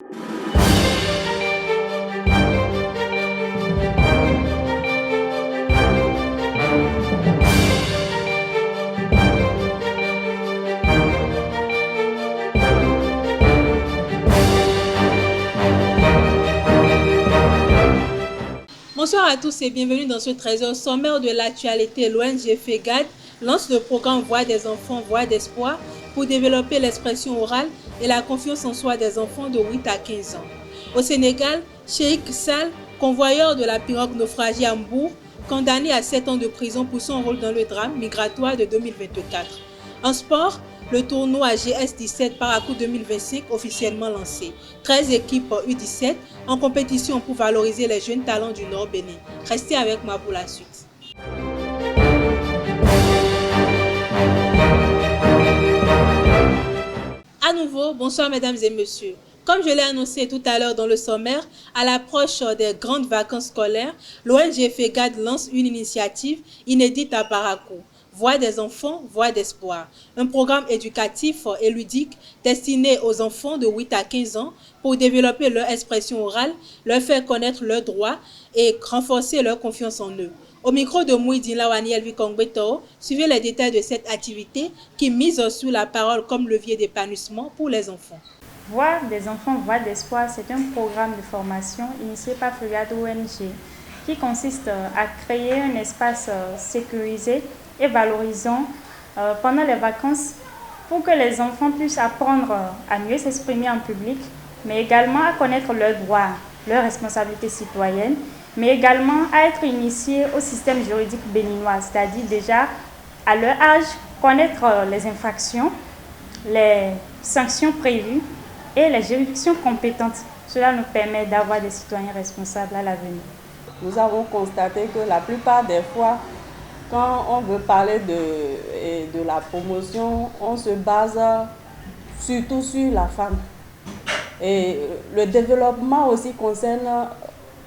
Bonsoir à tous et bienvenue dans ce trésor sommaire de l'actualité. L'ONG FEGAD lance le programme Voix des enfants, Voix d'espoir pour développer l'expression orale et la confiance en soi des enfants de 8 à 15 ans. Au Sénégal, Cheikh Sall, convoyeur de la pirogue naufragée à Mbour, condamné à 7 ans de prison pour son rôle dans le drame migratoire de 2024. En sport, le tournoi GS17 Paracou 2025 officiellement lancé. 13 équipes U17 en compétition pour valoriser les jeunes talents du Nord Bénin. Restez avec moi pour la suite. À nouveau, bonsoir mesdames et messieurs. Comme je l'ai annoncé tout à l'heure dans le sommaire, à l'approche des grandes vacances scolaires, l'ONG FEGAD lance une initiative inédite à Paracou. Voix des enfants, Voix d'espoir. Un programme éducatif et ludique destiné aux enfants de 8 à 15 ans pour développer leur expression orale, leur faire connaître leurs droits et renforcer leur confiance en eux. Au micro de Mouidine Lawani Elvi Kongbeto, suivez les détails de cette activité qui mise sur la parole comme levier d'épanouissement pour les enfants. Voix des enfants, Voix d'espoir, c'est un programme de formation initié par FEGAD ONG qui consiste à créer un espace sécurisé et valorisant pendant les vacances pour que les enfants puissent apprendre à mieux s'exprimer en public, mais également à connaître leurs droits, leurs responsabilités citoyennes, mais également à être initiés au système juridique béninois, c'est-à-dire déjà à leur âge connaître les infractions, les sanctions prévues et les juridictions compétentes. Cela nous permet d'avoir des citoyens responsables à l'avenir. Nous avons constaté que la plupart des fois, quand on veut parler de la promotion, on se base surtout sur la femme. Et le développement aussi concerne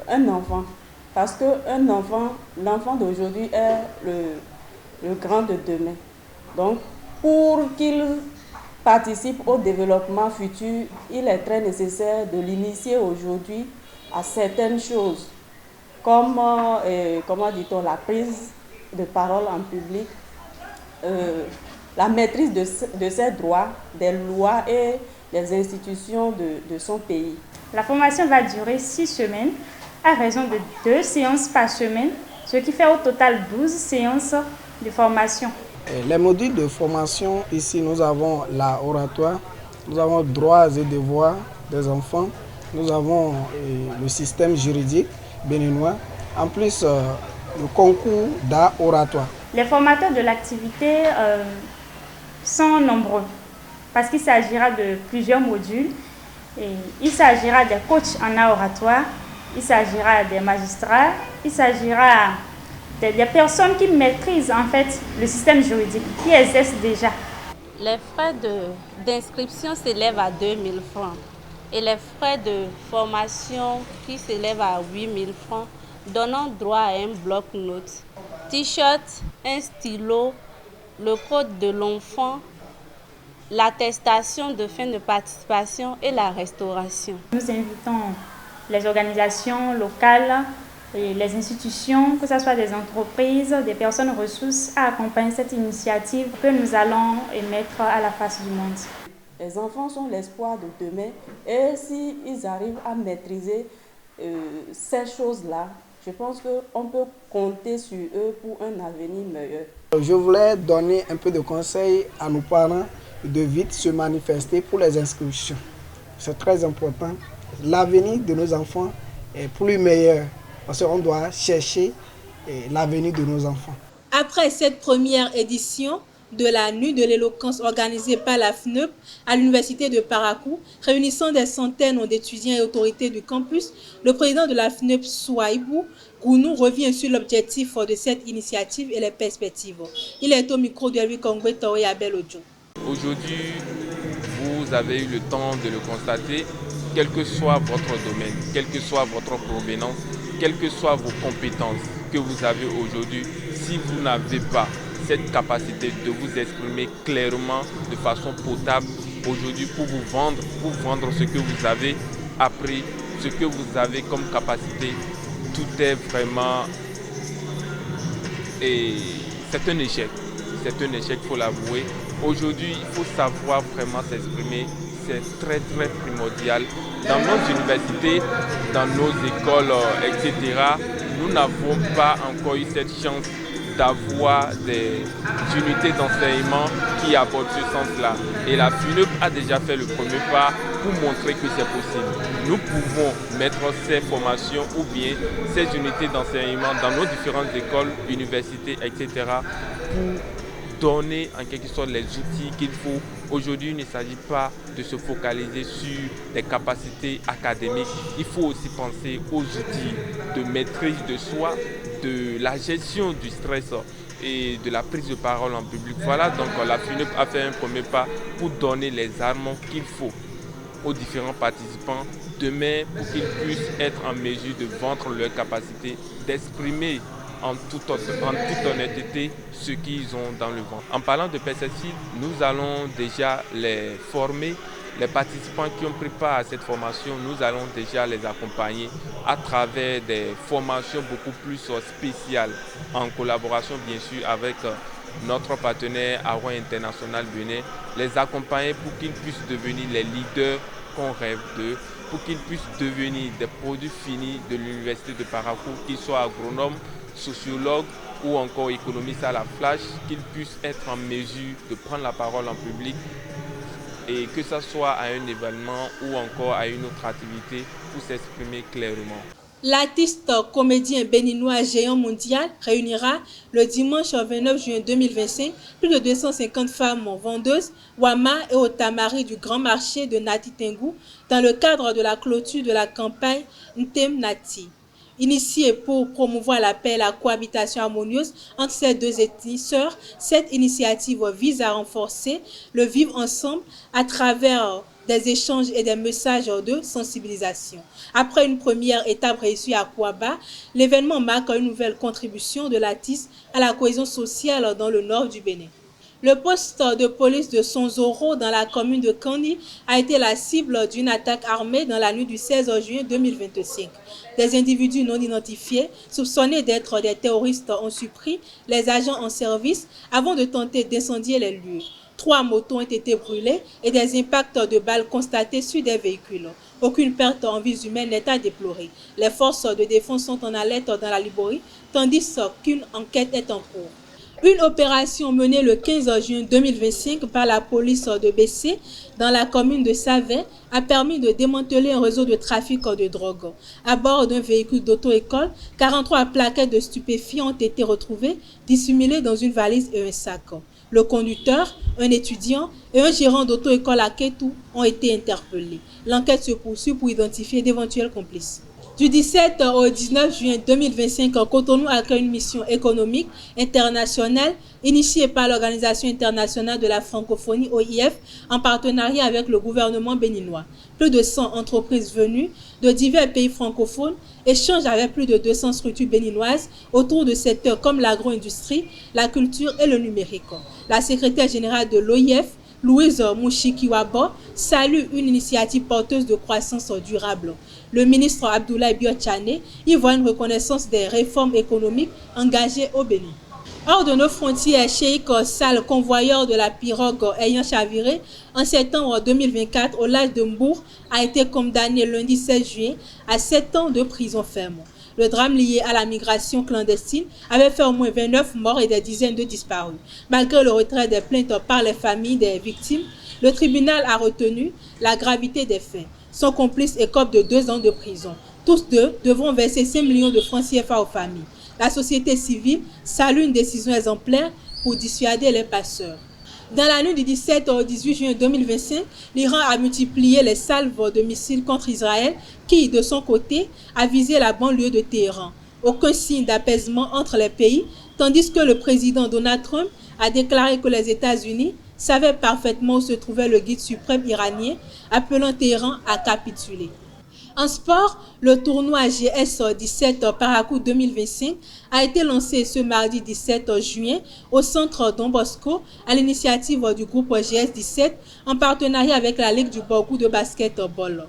un enfant. Parce qu'un enfant, l'enfant d'aujourd'hui est le grand de demain. Donc, pour qu'il participe au développement futur, il est très nécessaire de l'initier aujourd'hui à certaines choses, comme, la prise de parole en public, la maîtrise de ses droits, des lois et des institutions de son pays. La formation va durer 6 semaines à raison de 2 séances par semaine, ce qui fait au total 12 séances de formation. Les modules de formation, ici nous avons l'oratoire, nous avons droits et devoirs des enfants, nous avons le système juridique béninois, en plus le concours d'art oratoire. Les formateurs de l'activité sont nombreux parce qu'il s'agira de plusieurs modules. Et il s'agira des coachs en art oratoire, il s'agira des magistrats, il s'agira des personnes qui maîtrisent en fait le système juridique, qui exercent déjà. Les frais d'inscription s'élèvent à 2 000 francs et les frais de formation qui s'élèvent à 8 000 francs, donnant droit à un bloc-notes, t-shirt, un stylo, le code de l'enfant, l'attestation de fin de participation et la restauration. Nous invitons les organisations locales et les institutions, que ce soit des entreprises, des personnes ressources, à accompagner cette initiative que nous allons émettre à la face du monde. Les enfants sont l'espoir de demain et s'ils arrivent à maîtriser ces choses-là, je pense qu'on peut compter sur eux pour un avenir meilleur. Je voulais donner un peu de conseils à nos parents de vite se manifester pour les inscriptions. C'est très important. L'avenir de nos enfants est plus meilleur parce qu'on doit chercher l'avenir de nos enfants. Après cette première édition de la Nuit de l'éloquence organisée par la FNEP à l'Université de Paracou, réunissant des centaines d'étudiants et autorités du campus, le président de la FNEP, Souaïbou Gounou, revient sur l'objectif de cette initiative et les perspectives. Il est au micro de Elvi Kongbeto et Abel Ojo. Aujourd'hui, vous avez eu le temps de le constater, quel que soit votre domaine, quelle que soit votre provenance, quelles que soient vos compétences que vous avez aujourd'hui, si vous n'avez pas cette capacité de vous exprimer clairement, de façon potable, aujourd'hui pour vous vendre ce que vous avez, appris, ce que vous avez comme capacité, tout est vraiment... Et c'est un échec. C'est un échec, il faut l'avouer. Aujourd'hui, il faut savoir vraiment s'exprimer. C'est très primordial. Dans nos universités, dans nos écoles, etc., nous n'avons pas encore eu cette chance d'avoir des unités d'enseignement qui abordent ce sens-là. Et la FUNEUP a déjà fait le premier pas pour montrer que c'est possible. Nous pouvons mettre ces formations ou bien ces unités d'enseignement dans nos différentes écoles, universités, etc. pour donner en quelque sorte les outils qu'il faut. Aujourd'hui, il ne s'agit pas de se focaliser sur des capacités académiques. Il faut aussi penser aux outils de maîtrise de soi, de la gestion du stress et de la prise de parole en public. Voilà, donc la FUNEUP a fait un premier pas pour donner les armes qu'il faut aux différents participants demain pour qu'ils puissent être en mesure de vendre leurs capacités, d'exprimer en toute honnêteté ce qu'ils ont dans le ventre. En parlant de pesticides, nous allons déjà les former. Les participants qui ont pris part à cette formation, nous allons déjà les accompagner à travers des formations beaucoup plus spéciales, en collaboration bien sûr avec notre partenaire AROI International Benin, les accompagner pour qu'ils puissent devenir les leaders qu'on rêve d'eux, pour qu'ils puissent devenir des produits finis de l'université de Parakou, qu'ils soient agronomes, sociologues ou encore économistes à la flash, qu'ils puissent être en mesure de prendre la parole en public et que ce soit à un événement ou encore à une autre activité pour s'exprimer clairement. L'artiste comédien béninois géant mondial réunira le dimanche 29 juin 2025 plus de 250 femmes vendeuses, Wama et Otamari du grand marché de Nati Tengu dans le cadre de la clôture de la campagne Ntem Nati. Initiée pour promouvoir la paix et la cohabitation harmonieuse entre ces deux ethnies sœurs, cette initiative vise à renforcer le vivre ensemble à travers des échanges et des messages de sensibilisation. Après une première étape réussie à Kouaba, l'événement marque une nouvelle contribution de l'artiste à la cohésion sociale dans le nord du Bénin. Le poste de police de Sonzoro dans la commune de Kandi a été la cible d'une attaque armée dans la nuit du 16 juin 2025. Des individus non identifiés, soupçonnés d'être des terroristes, ont surpris les agents en service avant de tenter d'incendier les lieux. 3 motos ont été brûlées et des impacts de balles constatés sur des véhicules. Aucune perte en vies humaines n'est à déplorer. Les forces de défense sont en alerte dans la Liborie, tandis qu'une enquête est en cours. Une opération menée le 15 juin 2025 par la police de Bessé dans la commune de Savin a permis de démanteler un réseau de trafic de drogue. À bord d'un véhicule d'auto-école, 43 plaquettes de stupéfiants ont été retrouvées, dissimulées dans une valise et un sac. Le conducteur, un étudiant et un gérant d'auto-école à Kétou ont été interpellés. L'enquête se poursuit pour identifier d'éventuels complices. Du 17 au 19 juin 2025, Cotonou accueille une mission économique internationale initiée par l'Organisation internationale de la francophonie OIF en partenariat avec le gouvernement béninois. Plus de 100 entreprises venues de divers pays francophones échangent avec plus de 200 structures béninoises autour de secteurs comme l'agro-industrie, la culture et le numérique. La secrétaire générale de l'OIF, Louise Mouchikiwabo, salue une initiative porteuse de croissance durable. Le ministre Abdoulaye Biotchane y voit une reconnaissance des réformes économiques engagées au Bénin. Hors de nos frontières, Cheikh Sall, convoyeur de la pirogue ayant chaviré en septembre 2024 au large de Mbour, a été condamné lundi 16 juillet à 7 ans de prison ferme. Le drame lié à la migration clandestine avait fait au moins 29 morts et des dizaines de disparus. Malgré le retrait des plaintes par les familles des victimes, le tribunal a retenu la gravité des faits. Son complice écope de 2 ans de prison. Tous deux devront verser 5 millions de francs CFA aux familles. La société civile salue une décision exemplaire pour dissuader les passeurs. Dans la nuit du 17 au 18 juin 2025, l'Iran a multiplié les salves de missiles contre Israël qui, de son côté, a visé la banlieue de Téhéran. Aucun signe d'apaisement entre les pays, tandis que le président Donald Trump a déclaré que les États-Unis savaient parfaitement où se trouvait le guide suprême iranien, appelant Téhéran à capituler. En sport, le tournoi GS17 Parakou 2025 a été lancé ce mardi 17 juin au centre Don Bosco à l'initiative du groupe GS17 en partenariat avec la Ligue du Borgou de basketball.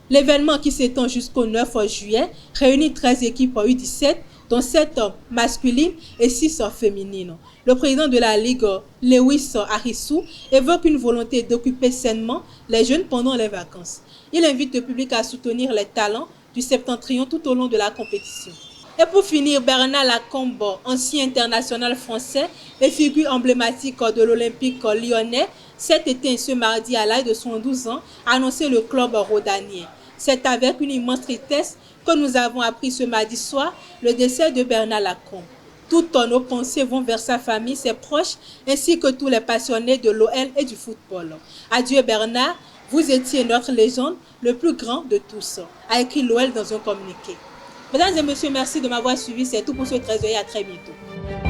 L'événement qui s'étend jusqu'au 9 juillet réunit 13 équipes U17, dont 7 masculines et 6 féminines. Le président de la Ligue, Lewis Arissou, évoque une volonté d'occuper sainement les jeunes pendant les vacances. Il invite le public à soutenir les talents du Septentrion tout au long de la compétition. Et pour finir, Bernard Lacombe, ancien international français et figure emblématique de l'Olympique lyonnais, cet été et ce mardi à l'âge de 112 ans, a annoncé le club rhodanien. C'est avec une immense tristesse que nous avons appris ce mardi soir le décès de Bernard Lacombe. Toutes nos pensées vont vers sa famille, ses proches, ainsi que tous les passionnés de l'OL et du football. Adieu Bernard, vous étiez notre légende, le plus grand de tous, a écrit l'OL dans un communiqué. Mesdames et messieurs, merci de m'avoir suivi. C'est tout pour ce 13 et à très bientôt.